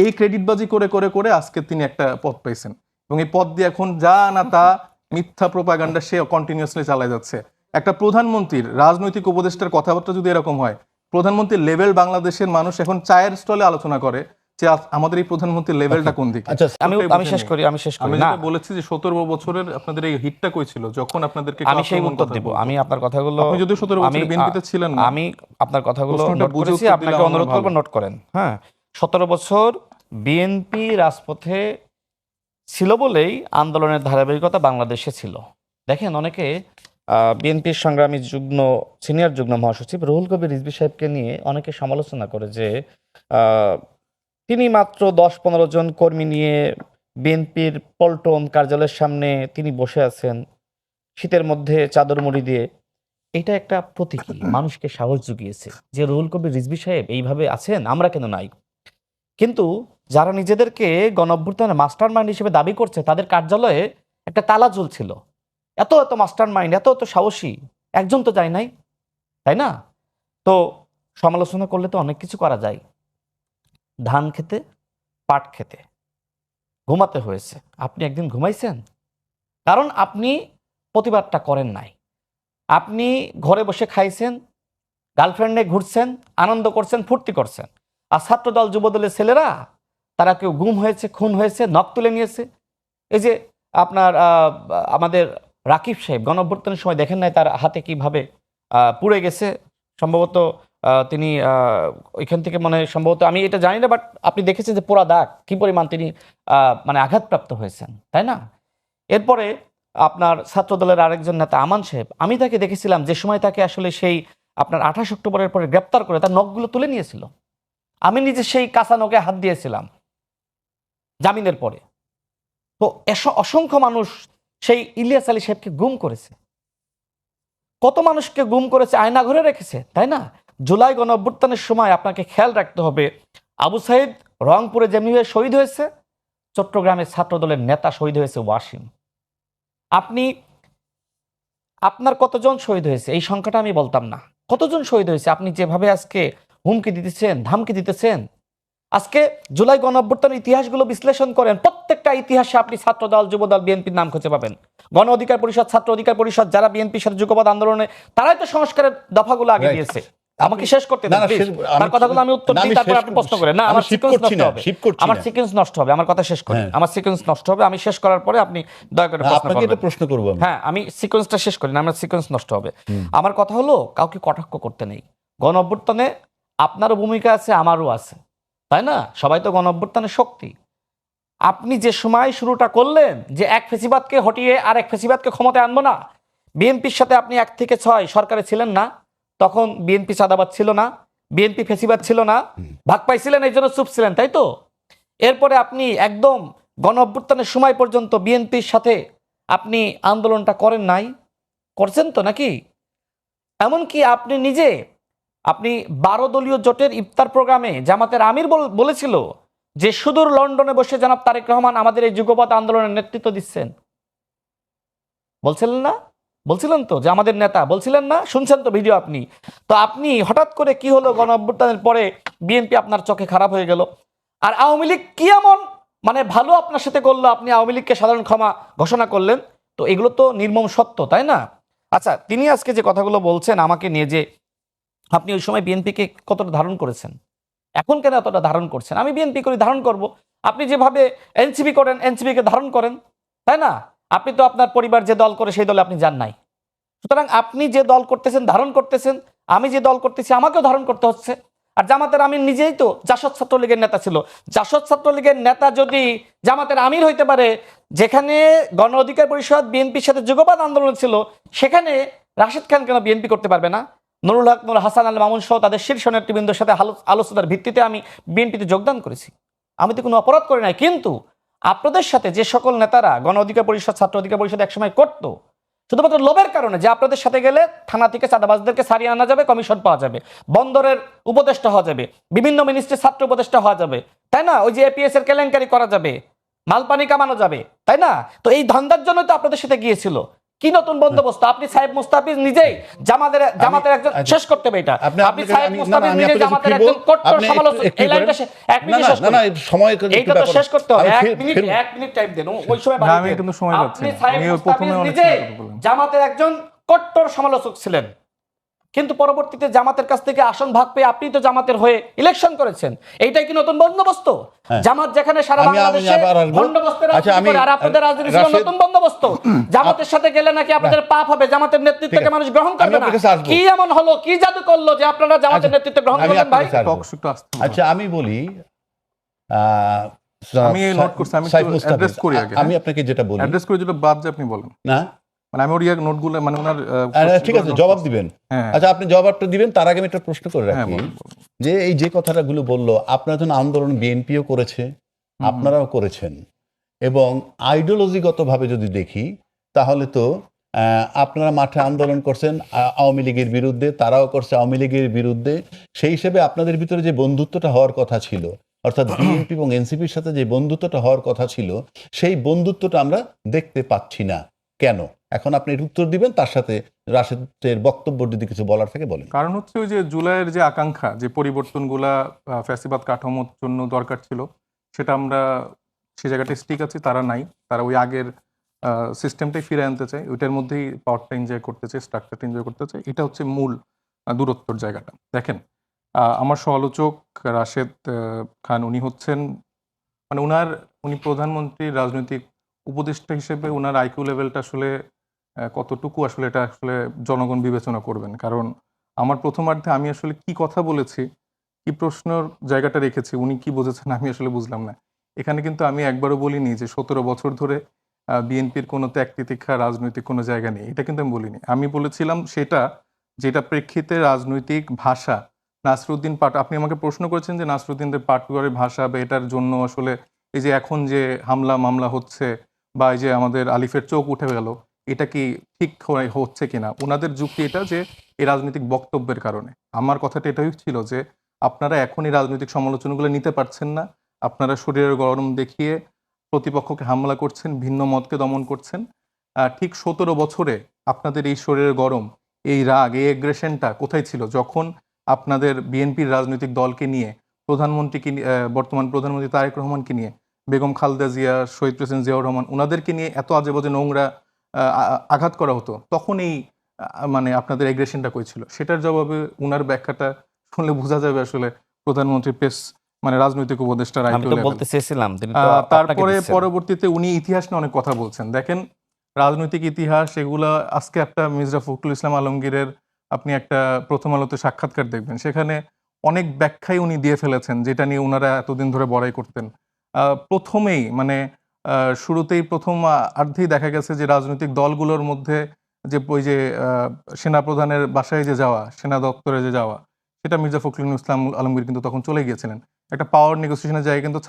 এই ক্রেডিটবাজি করে করে করে আজকে তিনি একটা পদ পেয়েছেন, এবং এই পদ দিয়ে এখন যা না তা মিথ্যা প্রোপাগান্ডা সে কন্টিনিউয়াসলি চালায় যাচ্ছে। একটা প্রধানমন্ত্রীর রাজনৈতিক উপদেষ্টার কথাবার্তা যদি এরকম হয়, প্রধানমন্ত্রীর লেভেল বাংলাদেশের মানুষ এখন চায়ের স্টলে আলোচনা করে যে আমাদের এই প্রধানমন্ত্রীর লেভেলটা কোন দিকে। আচ্ছা, আমি শেষ করি আমি যেটা বলেছি যে 17 বছরের আপনাদের এই হিটটা কই ছিল যখন আপনাদেরকে আমি সেই উত্তর দেব। আমি আপনার কথাগুলো, আপনি যদি 17 বছর বিএনপিতে ছিলেন না, আমি আপনার কথাগুলো প্রশ্নটা নোট বুঝে করেছি, উত্তর আপনাকে দিলে অনুরোধ আমার করব ভালো। নোট করেন। হ্যাঁ, 17 বছর বিএনপি রাজপথে ছিল বলেই আন্দোলনের ধারাবাহিকতা বাংলাদেশে ছিল। দেখেন, অনেকে বিএনপির সংগ্রামী সিনিয়র যুগ্ম মহাসচিব রুহুল কবির রিজভী সাহেবকে নিয়ে অনেকে সমালোচনা করে যে তিনি মাত্র 10-15 জন কর্মী নিয়ে বিএনপির পল্টন কার্যালয়ের সামনে তিনি বসে আছেন শীতের মধ্যে চাদর মুড়ি দিয়ে। এটা একটা প্রতীকী, মানুষকে সাহস জুগিয়েছে যে রুহুল কবির রিজভী সাহেব এইভাবে আছেন, আমরা কেন নাই। কিন্তু যারা নিজেদেরকে গণঅভ্যুত্থানের মাস্টার মাইন্ড হিসেবে দাবি করছে, তাদের কার্যালয়ে একটা তালা ঝুলছিল। এত এত মাস্টার মাইন্ড, এত এত সাহসী একজন তো যায় নাই, তাই না? তো সমালোচনা করলে তো অনেক কিছু করা যায়। ধান খেতে, পাট খেতে, ঘুমাতে হয়েছে। আপনি একদিন ঘুমাইছেন? কারণ আপনি প্রতিবাদটা করেন নাই। আপনি ঘরে বসে খাইছেন, গার্লফ্রেন্ডে ঘুরছেন, আনন্দ করছেন, ফুর্তি করছেন। আর ছাত্রদল যুবদলের ছেলেরা, তারা কেউ গুম হয়েছে, খুন হয়েছে, নখ তুলে নিয়েছে। এই যে আপনার আমাদের রাকিব সাহেব গণঅভ্যুত্থানের সময় দেখেন নাই তার হাতে কিভাবে পুড়ে গেছে। সম্ভবত তিনি ওইখান থেকে সম্ভবত আমি এটা জানি না, বাট আপনি দেখেছেন যে পোড়া দাগ কি পরিমাণ তিনি আঘাতপ্রাপ্ত হয়েছেন, তাই না? এরপরে আপনার ছাত্রদলের আরেকজন নেতা আমান সাহেব, আমি তাকে দেখেছিলাম যে সময় তাকে আসলে সেই আপনার 28 অক্টোবরের পরে গ্রেপ্তার করে তার নখগুলো তুলে নিয়েছিল। আমি নিজে সেই কাঁচা নখে হাত দিয়েছিলাম জামিনের পরে। তো অসংখ্য মানুষ সেই ইলিয়াস আলী সাহেবকে গুম করেছে, কত মানুষকে গুম করেছে, আয়না ঘরে রেখেছে, তাই না? জুলাই গণঅভ্যুত্থানের সময় আপনাকে খেয়াল রাখতে হবে, আবু সাইদ রংপুরে যেমনিভাবে শহীদ হয়েছে, চট্টগ্রামের ছাত্রদলের নেতা শহীদ হয়েছে ওয়াসিম। আপনার কতজন শহীদ হয়েছে এই সংখ্যাটা আমি বলতাম না, কতজন শহীদ হয়েছে। আপনি যেভাবে আজকে হুমকি দিতেছেন, ধামকি দিতেছেন, আজকে জুলাই গণঅভ্যুত্থানের ইতিহাসগুলো বিশ্লেষণ করেন, প্রত্যেকটা ইতিহাসে আপনি ছাত্রদল, যুবদল, বিএনপির নাম খুঁজে পাবেন। গণ অধিকার পরিষদ, ছাত্র অধিকার পরিষদ, যারা বিএনপির সাথে যুগপৎ আন্দোলনে, তারাই তো সংস্কারের দফাগুলো আগে দিয়েছে। আমাকে শেষ করতে দেন প্লিজ, তার কথাগুলো আমি উত্তর দিই, তারপর আপনি প্রশ্ন করেন। না, আমার সিকোয়েন্স নষ্ট হবে, আমার সিকোয়েন্স নষ্ট হবে, আমার কথা শেষ করি, আমার সিকোয়েন্স নষ্ট হবে। আমি শেষ করার পরে আপনি দয়া করে প্রশ্ন করব। হ্যাঁ, আমি সিকোয়েন্সটা শেষ করি না, আমার সিকোয়েন্স নষ্ট হবে। আমার কথা হলো, কাউকে কটাক্ষ করতে নেই। গণ অভ্যুত্থানে আপনারও ভূমিকা আছে, আমারও আছে, তাই না? সবাই তো গণ অভ্যুত্থানের শক্তি। আপনি যে সময় শুরুটা করলেন যে এক ফেসিবাদকে হটিয়ে আর এক ফেসিবাদকে ক্ষমতায় আনবো না, বিএনপির সাথে আপনি 1 থেকে 6 সরকারে ছিলেন না, তখন বিএনপি চাঁদাবাদ ছিল না, বিএনপি ফেসিবাদ ছিল না, ভাগ পাইছিলেন, এই জন্য চুপ ছিলেন, তাই তো? এরপরে আপনি একদম গণ অভ্যুত্থানের সময় পর্যন্ত বিএনপির সাথে আপনি আন্দোলনটা করেন নাই, করছেন তো নাকি? এমনকি আপনি নিজে 12 দলীয় জোটের ইফতার প্রোগ্রামে জামাতের আমির বলেছিল যে সুদূর লন্ডনে বসে জনাব তারেক রহমান আমাদের এই যুগপৎ আন্দোলনের নেতৃত্ব দিচ্ছেন। বলছিলেন না? বলছিলেন তো যে আমাদের নেতা, বলছিলেন না? শুনছেন তো ভিডিও আপনি। তো আপনি হঠাৎ করে কি হলো, গণ অভ্যুত্থানের পরে বিএনপি আপনার চোখে খারাপ হয়ে গেল। আর আওয়ামী লীগ কি এমন ভালো আপনার সাথে করলো, আপনি আওয়ামী লীগকে সাধারণ ক্ষমা ঘোষণা করলেন? তো এগুলো তো নির্মম সত্য, তাই না? আচ্ছা, তিনি আজকে যে কথাগুলো বলছেন আমাকে নিয়ে, যে আপনি ওই সময় বিএনপিকে কতটা ধারণ করেছেন, এখন কেন এতটা ধারণ করছেন? আমি বিএনপি করি, ধারণ করব। আপনি যেভাবে এনসিপি করেন, এনসিপিকে ধারণ করেন, তাই না? আপনি তো আপনার পরিবার যে দল করে সেই দলে আপনি যান নাই। সুতরাং আপনি যে দল করতেছেন, ধারণ করতেছেন, আমি যে দল করতেছি আমাকেও ধারণ করতে হচ্ছে। আর জামাতের আমির নিজেই তো জাসদ ছাত্রলীগের নেতা ছিল। জাসদ ছাত্রলীগের নেতা যদি জামাতের আমির হইতে পারে, যেখানে গণ অধিকার পরিষদ বিএনপির সাথে যুগপৎ আন্দোলন ছিল, সেখানে রাশেদ খান কেন বিএনপি করতে পারবে না? নুরুল হক, নূর হাসান আল মামুন সহ তাদের শীর্ষ নেতৃবৃন্দের সাথে আলোচনার ভিত্তিতে আমি বিএনপিতে যোগদান করেছি। আমি তো কোনো অপরাধ করি নাই। কিন্তু আপনাদের সাথে যে সকল নেতারা গণ অধিকার পরিষদ, ছাত্র অধিকার পরিষদ একসময় করতো, শুধুমাত্র লোভের কারণে যে আপনাদের সাথে গেলে থানা থেকে চাঁদাবাজদেরকে সারিয়ে আনা যাবে, কমিশন পাওয়া যাবে, বন্দরের উপদেষ্টা হওয়া যাবে, বিভিন্ন মিনিস্ট্রির ছাত্র উপদেষ্টা হওয়া যাবে, তাই না? ওই যে এপিএস এর কেলেঙ্কারি করা যাবে, মালপানি কামানো যাবে, তাই না? তো এই ধান্দার জন্য তো আপনাদের সাথে গিয়েছিল। কি নতুন বন্দোবস্ত? আপনি সাহেব মুস্তাফিজ নিজেই জামাতের একজন, শেষ করতে হবে এটা, আপনি সাহেব মুস্তাফিজ নিজে জামাতের একজন কট্টর সমালোচক। এই লাইনটা এক মিনিট শেষ করুন, এইটা তো শেষ করতে হবে। এক মিনিট টাইম দেন, ওই সময় আমি কিন্তু সময় পাচ্ছি আপনি না। সাহেব আমি মুস্তাফিজ প্রথমে অনেক নিজে সময় বললাম। জামাতের একজন কট্টর সমালোচক ছিলেন, কিন্তু পরবর্তীতে জামাতের কাছ থেকে আসন ভাগ পেয়ে আপনি তো জামাতের হয়ে ইলেকশন করেছেন। এইটাই কি নতুন বন্দোবস্ত? জামাত যেখানে সারা বাংলাদেশে বন্দোবস্তের রাজনীতি করে, আর আপনাদের রাজনীতি ছিল নতুন বন্দোবস্ত। জামাতের সাথে গেলে নাকি আপনাদের পাপ হবে, জামাতের নেতৃত্বকে মানুষ গ্রহণ করবে না। কি এমন হলো, কি জাদু করলো যে আপনারা জামাতের নেতৃত্ব গ্রহণ করবেন? ভাই আচ্ছা আমি বলি, আমি নোট করছি, আমি অ্যাড্রেস করি আগে। আমি আপনাকে যেটা বলি, অ্যাড্রেস করে যেটা বাদ যে আপনি বলেন না মানে আমি ওর নোটগুলো মানে ওনার ঠিক আছে জবাব দিবেন। হ্যাঁ। আচ্ছা আপনি জবাবটা দিবেন, তার আগে আমি একটা প্রশ্ন করে হ্যাঁ, রাখি, বলুন, বলুন। যে এই যে কথাগুলো বললো, আপনারা যখন আন্দোলন বিএনপিও করেছে, আপনারাও করেছেন, এবং আইডিওলজিগতভাবে যদি দেখি তাহলে তো আপনারা মাঠে আন্দোলন করছেন আওয়ামী লীগের বিরুদ্ধে, তারাও করছে আওয়ামী লীগের বিরুদ্ধে। সেই হিসেবে আপনাদের ভিতরে যে বন্ধুত্বটা হওয়ার কথা ছিল, অর্থাৎ বিএনপি এবং এনসিপির সাথে যে বন্ধুত্বটা হওয়ার কথা ছিল, সেই বন্ধুত্বটা আমরা দেখতে পাচ্ছি না কেন? এখন আপনি এর উত্তর দিবেন, তার সাথে রাশেদের বক্তব্য যদি কিছু বলার থাকে বলেন। কারণ হচ্ছে ওই যে জুলাইয়ের যে আকাঙ্ক্ষা, যে পরিবর্তনগুলা ফ্যাসিবাদ কাঠামোর জন্য দরকার ছিল, সেটা আমরা সে জায়গাটা স্টিক আছি, তারা নাই। তারা ওই আগের সিস্টেমটাই ফিরে আনতে চায়, ওইটার মধ্যেই পাওয়ারটা এনজয় করতে চায়, স্ট্রাকচারটা এনজয় করতে চায়। এটা হচ্ছে মূল দূরত্বর জায়গাটা। দেখেন, আমার সমালোচক রাশেদ খান, উনি হচ্ছেন মানে উনি প্রধানমন্ত্রীর রাজনৈতিক উপদেষ্টা হিসেবে ওনার আইকিউ লেভেলটা আসলে কতটুকু আসলে এটা আসলে জনগণ বিবেচনা করবেন। কারণ আমার প্রথমার্ধে আমি আসলে কি কথা বলেছি, কি প্রশ্নের জায়গাটা রেখেছি, উনি কি বুঝেছেন আমি আসলে বুঝলাম না। এখানে কিন্তু আমি একবারও বলিনি যে 17 বছর ধরে বিএনপির কোনো ত্যাগ তিতিক্ষা রাজনৈতিক কোনো জায়গা নেই, এটা কিন্তু আমি বলিনি। আমি বলেছিলাম সেটা যেটা প্রেক্ষিতে রাজনৈতিক ভাষা, নাসরুদ্দিন আপনি আমাকে প্রশ্ন করেছেন যে নাসরুদ্দিনদের পাটোয়ারি ভাষা বা এটার জন্য আসলে এই যে এখন যে হামলা মামলা হচ্ছে বা এই যে আমাদের আলিফের চোখ উঠে গেল, এটা কি ঠিক হচ্ছে কিনা। ওনাদের যুক্তি এটা যে এই রাজনৈতিক বক্তব্যের কারণে। আমার কথাটা এটাই ছিল যে আপনারা এখনই রাজনৈতিক সমালোচনাগুলো নিতে পারছেন না, আপনারা শরীরের গরম দেখিয়ে প্রতিপক্ষকে হামলা করছেন, ভিন্ন মতকে দমন করছেন। ঠিক 17 বছরে আপনাদের এই শরীরের গরম, এই রাগ, এই এগ্রেশনটা কোথায় ছিল যখন আপনাদের বিএনপির রাজনৈতিক দলকে নিয়ে প্রধানমন্ত্রীকে বর্তমান প্রধানমন্ত্রী তারেক রহমানকে নিয়ে, বেগম খালেদা জিয়া, শহীদ প্রেসিডেন্ট জিয়াউর রহমান, ওনাদেরকে নিয়ে এত আজে বাজে নোংরা আঘাত করা হতো, তখন এই মানে আপনাদের এগ্রেশনটা কই ছিল? সেটার জবাবে উনার ব্যাখ্যাটা শুনলে বোঝা যাবে আসলে প্রধানমন্ত্রী মানে রাজনৈতিক উপদেষ্টার আমি তো বলতে চেয়েছিলাম, তিনি তো তারপরে পরবর্তীতে উনি ইতিহাস নিয়ে অনেক কথা বলছেন। দেখেন, রাজনৈতিক ইতিহাস এগুলা আজকে একটা মির্জা ফখরুল ইসলাম আলমগীরের আপনি একটা প্রথম আলোতে সাক্ষাৎকার দেখবেন, সেখানে অনেক ব্যাখ্যাই উনি দিয়ে ফেলেছেন যেটা নিয়ে ওনারা এতদিন ধরে বড়াই করতেন। প্রথমেই মানে শুরুতেই প্রথম অর্ধেই দেখা গেছে যে রাজনৈতিক দলগুলোর মধ্যে যে ওই যে সেনাপ্রধানের বাসায় যে যাওয়া, সেনা দপ্তরে যে যাওয়া, সেটা মির্জা ফখরুল ইসলাম আলমগীর কিন্তু তখন চলে গিয়েছিলেন। একটা পাওয়ার নেগোসিয়েশনের জায়গায় কিন্তু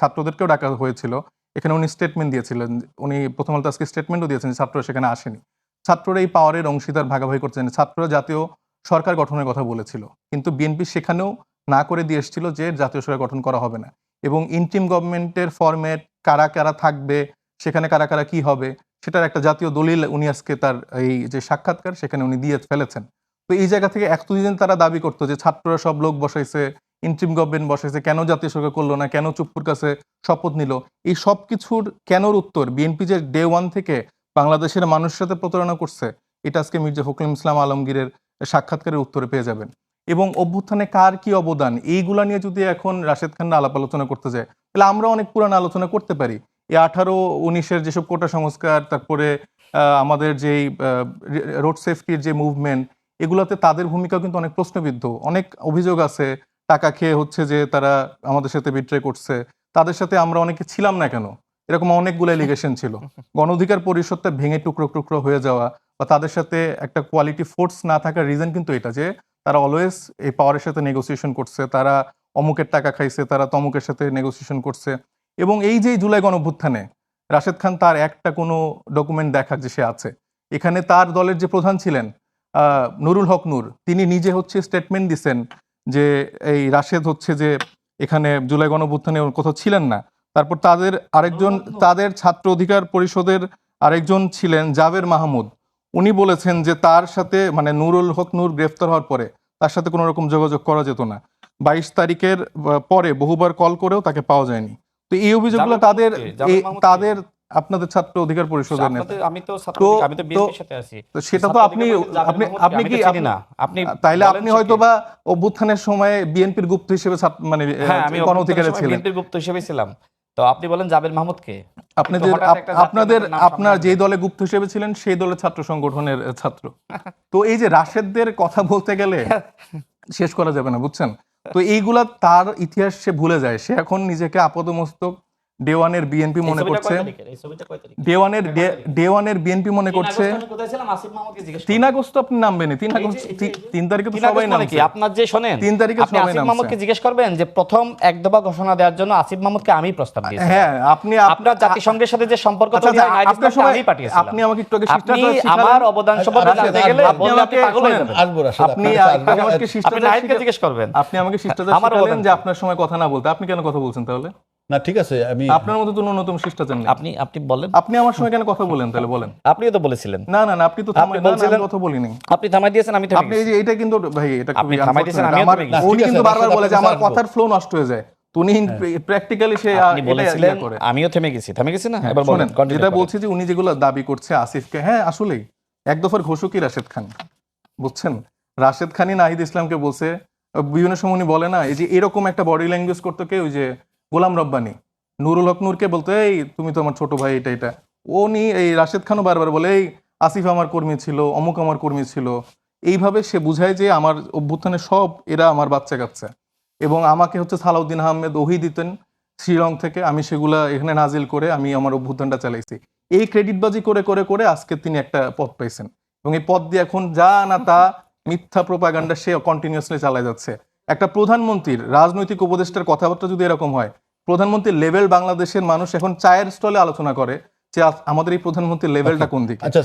ছাত্রদেরকেও ডাকা হয়েছিল। এখানে উনি স্টেটমেন্ট দিয়েছিলেন, উনি প্রথম আলোতে আজকে স্টেটমেন্টও দিয়েছেন যে ছাত্ররা সেখানে আসেনি। ছাত্ররা এই পাওয়ারের অংশীদার ভাগাভাগি করছেন। ছাত্ররা জাতীয় সরকার গঠনের কথা বলেছিল, কিন্তু বিএনপি সেখানেও না করে দিয়ে এসেছিল যে জাতীয় সরকার গঠন করা হবে না, এবং ইন্টিম গভর্নমেন্টের ফরম্যাট, কারা কারা থাকবে, সেখানে কারা কারা কি হবে, সেটার একটা জাতীয় দলিল উনি আজকে তার এই যে সাক্ষাৎকার সেখানে উনি দিয়ে ফেলেছেন। তো এই জায়গা থেকে এতদিন তারা দাবি করতো যে ছাত্ররা সব লোক বসাইছে, ইন্টিম গভর্নমেন্ট বসাইছে, কেন জাতীয় সরকার করলো না, কেন চুপ্পুর কাছে শপথ নিল, এই সব কিছুর কেনর উত্তর বিএনপি যে ডে ওয়ান থেকে বাংলাদেশের মানুষের সাথে প্রতারণা করছে, এটা আজকে মির্জা ফখরুল ইসলাম আলমগীরের সাক্ষাৎকারের উত্তরে পেয়ে যাবেন। এবং অভ্যুত্থানে কার কি অবদান, এইগুলা নিয়ে যদি এখন রাশেদ খান্না আলাপ আলোচনা করতে যায়, তাহলে আমরা অনেক পুরানো আলোচনা করতে পারি। এই 18-19-এর যেসব কোটা সংস্কার, তারপরে আমাদের যেই রোড সেফটির যে মুভমেন্ট, এগুলোতে তাদের ভূমিকা কিন্তু অনেক প্রশ্নবিদ্ধ। অনেক অভিযোগ আছে টাকা খেয়ে হচ্ছে যে তারা আমাদের সাথে বিট্রে করছে, তাদের সাথে আমরা অনেকে ছিলাম না কেন, এরকম অনেকগুলো এলিগেশন ছিল। গণ অধিকার পরিষদটা ভেঙে টুকরো টুকরো হয়ে যাওয়া বা তাদের সাথে একটা কোয়ালিটি ফোর্স না থাকার রিজন কিন্তু এটা যে তারা অলওয়েজ এই পাওয়ারের সাথে নেগোসিয়েশন করছে, তারা অমুকের টাকা খাইছে, তারা তমুকের সাথে নেগোসিয়েশন করছে। এবং এই যে জুলাই গণঅভ্যুত্থানে রাশেদ খান তার একটা কোনো ডকুমেন্ট দেখাক যে সে আছে এখানে, তার দলের যে প্রধান ছিলেন নুরুল হক নূর, তিনি নিজে হচ্ছে স্টেটমেন্ট দিছেন যে এই রাশেদ হচ্ছে যে এখানে জুলাই গণঅভ্যুত্থানে কোথাও ছিলেন না। তারপর তাদের আরেকজন, তাদের ছাত্র অধিকার পরিষদের আরেকজন ছিলেন জাবের মাহমুদ, উনি বলেছেন যে তার সাথে মানে নুরুল হক নূর গ্রেফতার হওয়ার পরে তার সাথে কোনো রকম যোগাযোগ করা যেত না। 22 তারিখের পরে বহুবার কল করেও তাকে পাওয়া যায়নি। তো এই অভিযোগগুলো জাবের মাহমুদ কে? জাবের মাহমুদ কে? তাদের আপনাদের ছাত্র অধিকার পরিষদের নেতা। আমি তো তো- আমি তো বিএনপির সাথে আছি। তো সেটা তো ছাত্র আপনি অধিকার বলতে জাবের আপনি মাহমুদ কে? আপনি আমি কি তো চিনি না। আপনি তাইলে বলেন আপনি সে হয়তো কে? বা অভ্যুত্থানের সময় বিএনপির গুপ্ত হিসেবে মানে হ্যাঁ, আমি গণ অধিকারে ছিলেন। বিএনপির গুপ্ত হিসেবে ছিলাম। তো আপনি বলেন জাবের মাহমুদ কে? আপনাদের কিন্তু হঠাৎ একটা জাতীয় আপনাদের নেতার নাম সামনে আপনার আনলেন। যেই দলে গুপ্ত হিসেবে ছিলেন সেই দলের ছাত্র সংগঠনের ছাত্র। তো এই যে রাশেদদের কথা বলতে গেলে শেষ করা যাবে না, বুঝছেন? তো এইগুলা তার ইতিহাস সে ভুলে যায়। সে এখন নিজেকে আপাদমস্তক ডে-ওয়ানের বিএনপি এই মনে ছবিটা করছে। কয় তারিখের? এই ছবিটা কয় তারিখের? ডে-ওয়ানের বিএনপি মনে 3 করছে। আগস্ট আমি কোথায় ছিলাম? আসিফ মাহমুদকে জিজ্ঞেস 3 করুন। আগস্ট আপনি নামবেনই। 3 এই যে- আগস্ট এই যে- 3 তারিখে তো 3 সবাই আগস্ট মানে কি? নামছে। আপনার যে শোনেন, 3 তারিখে আপনি সবাই আসিফ নামছে। মাহমুদকে জিজ্ঞেস করবেন যে প্রথম এক দফা ঘোষণা দেওয়ার জন্য আসিফ মাহমুদকে আমি প্রস্তাব দিয়েছি। হ্যাঁ, আপনি আপনার জাতিসংঘের সাথে যে সম্পর্ক আচ্ছা, তৈরি হয় নাইট আপনার ইসলামকে সময় আমি পাঠিয়েছিলাম। আপনি আমাকে একটু আগে আপনি শিষ্টাচার শিখালেন। আমার অবদান সম্পর্কে রাশেদ, জানতে গেলে আপনি বললে আপনি আমাকে পাগল হয়ে শোনেন, যাবেন। আসবো রাশেদ, আপনি আপনার কাছে আমাকে আপনি শিষ্টাচার নাইটকে জিজ্ঞেস করবেন। আপনি আমাকে শিষ্টাচার আমার শিখালেন অবদান যে কি? আপনার সময় কথা না বলতে। আপনি কেন কথা বলছেন তাহলে? না ঠিক আছে, আমি আপনার মতো তো ন্যূনতম শিষ্টাচার নেই। আপনি বলেন। আপনি আমার সময় কেন কথা বলেন তাহলে বলেন? আপনিও তো বলেছিলেন। না না না, আপনি তো থামাই না, বলছিলেন- আমি কথা বলিনি। আপনি থামাই দিয়েছেন, আমি থেমে আপনি এই গেছি। যে এটা কিন্তু ভাই এটা আপনি খুবই থামাই দিয়েছেন, unfortunate। আমিও আমার থেমে গেছি। উনি ঠিক কিন্তু আছে, বারবার রাশেদ, বলে যে আপনার আমার কাছে কথার ফ্লো নষ্ট হয়ে যায়। তো উনি প্র্যাকটিক্যালি সে আপনি বলেছিলেন, করে। আমিও থেমে গেছি। থেমে গেছি না? এবার বলেন, শোনেন, continue যেটা করেন। বলছি যে উনি যেগুলো দাবি করছে আসিফকে, হ্যাঁ আসলেই এক দফার ঘোষকই রাশেদ খান, বুঝছেন? রাশেদ খানই নাহিদ ইসলামকে বলছে। বিভিন্ন সময় উনি বলে না, এই যে এরকম একটা বডি ল্যাঙ্গুয়েজ করতো কে, ওই যে গোলাম রব্বানী নুরুল হক নূরকে বলতো এই তুমি তো আমার ছোট ভাই, এটা উনি এই রাশেদ খানও বারবার বলে এই আসিফ আমার কর্মী ছিল, অমুক আমার কর্মী ছিল। এইভাবে সে বুঝায় যে আমার অভ্যুত্থানে সব এরা আমার বাচ্চা কাচ্চা। এবং আমাকে হচ্ছে সালাউদ্দিন আহমেদ ওহি দিতেন শ্রীলং থেকে, আমি সেগুলা এখানে নাজিল করে আমি আমার অভ্যুত্থানটা চালাইছি। এই ক্রেডিটবাজি করে করে করে আজকে তিনি একটা পদ পাইছেন, এবং এই পদ দিয়ে এখন যা না তা মিথ্যা প্রোপাগান্ডা সে কন্টিনিউয়াসলি চালায় যাচ্ছে। একটা প্রধানমন্ত্রীর রাজনৈতিক উপদেষ্টার কথাবার্তা যদি এরকম হয়, প্রধানমন্ত্রীর লেভেল বাংলাদেশের মানুষ এখন চায়ের স্টলে আলোচনা করে যে আমাদের এই প্রধানমন্ত্রীর লেভেলটা কোন দিকে। আচ্ছা